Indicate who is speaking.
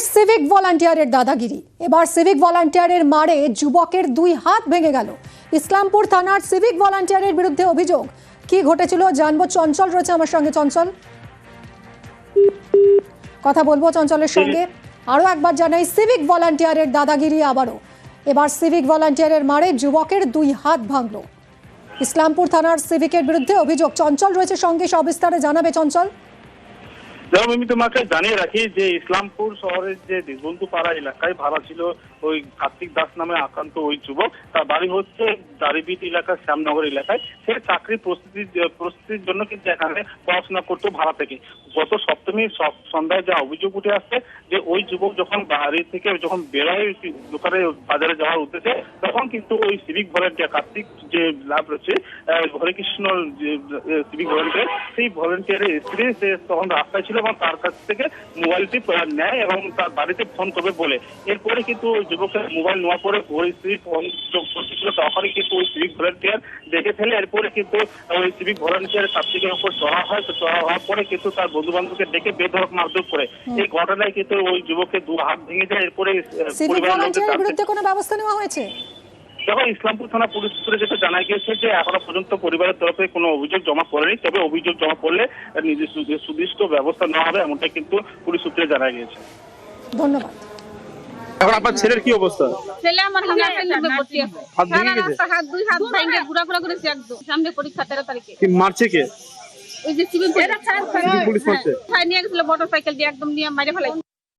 Speaker 1: ফের সিভিক ভলান্টিয়ারের দাদাগিরি। এবার সিভিক ভলান্টিয়ারের মারে যুবকের 2 হাত ভেঙে গেল। ইসলামপুর থানার সিভিক ভলান্টিয়ারের বিরুদ্ধে অভিযোগ। কি ঘটেছিল জানবো, চঞ্চল রয়েছে আমার সঙ্গে। চঞ্চল, কথা বলবো চঞ্চলের সঙ্গে। আরো একবার জানাই, সিভিক ভলান্টিয়ারের দাদাগিরি আবারও। এবার সিভিক ভলান্টিয়ারের মারে যুবকের 2 হাত ভাঙলো। ইসলামপুর থানার সিভিকের বিরুদ্ধে অভিযোগ। চঞ্চল রয়েছে সঙ্গে, সবিস্তারে জানাবে চঞ্চল।
Speaker 2: যেমন আমি তোমাকে জানিয়ে রাখি যে ইসলামপুর শহরের যে দেশবন্ধু পাড়া এলাকায় ভাড়া ছিল ওই কার্তিক দাস নামে আক্রান্ত ওই যুবক। তার বাড়ি হচ্ছে দারিবিট এলাকার শ্যামনগর এলাকায়। সে চাকরির প্রস্তুতির জন্য কিন্তু এখানে পড়াশোনা করতো ভাড়া থেকে। গত সপ্তমীর সন্ধ্যায় যা অভিযোগ উঠে আসছে যে ওই যুবক যখন বাড়ি থেকে যখন বেরোয় দোকানে বাজারে যাওয়ার উদ্দেশ্যে, তখন কিন্তু ওই সিভিক ভলেন্টিয়ার কার্তিক যে লাভ রয়েছে হরেকৃষ্ণ সিভিক ভলেন্টিয়ার, সেই ভলেন্টিয়ারের স্ত্রী সে তখন রাস্তায় ছিল এবং তার কাছ থেকে মোবাইলটি নেয় এবং তার বাড়িতে ফোন করবে বলে। এরপরে কিন্তু ওই যুবকের মোবাইল নেওয়ার পরে ওই স্ত্রী ফোন করতেছিল, তখনই কিন্তু ওই সিভিক ভলেন্টিয়ার দেখে ফেলে। এরপরে কিন্তু ওই সিভিক ভলেন্টিয়ার কার্তিকের উপর চড়া হয়। তো চড়া হওয়ার পরে কিন্তু তার বন্ধু বান্ধবকে ডেকে বেধড়ক মারধর করে। এই ঘটনায় কিন্তু ওই যুবকের 2 হাত ভেঙে যায়। এরপরে
Speaker 1: সিভিক ভলান্টিয়ারের বিরুদ্ধে কোনো ব্যবস্থা নেওয়া হয়েছে?
Speaker 2: যখন ইসলামপুর থানা পুলিশ সূত্রে যেটা জানা গিয়েছে যে এখনো পর্যন্ত পরিবারের তরফে কোনো অভিযোগ জমা পড়েনি, তবে অভিযোগ জমা পড়লে নিজস্ব সুনির্দিষ্ট ব্যবস্থা নেওয়া হবে, এমনটা কিন্তু পুলিশ সূত্রে জানা গিয়েছে।
Speaker 1: ধন্যবাদ।
Speaker 3: এখন আপনার ছেলের কি অবস্থা?
Speaker 4: ছেলে আমার নার্সিংহোমে ভর্তি আছে।
Speaker 3: হাত ভেঙে গেছে?
Speaker 4: হাত 2 হাত ভেঙে ঘোরাঘোরা করেছে একদম। সামনে পরীক্ষা 13 তারিখে।
Speaker 3: কি মারছে কে?
Speaker 4: ওই যে সিভিল
Speaker 3: পুলিশ মারছে?
Speaker 4: নিয়ে গেছিল মোটরসাইকেল দিয়ে, একদম নিয়ে মাইরে ফেলাই।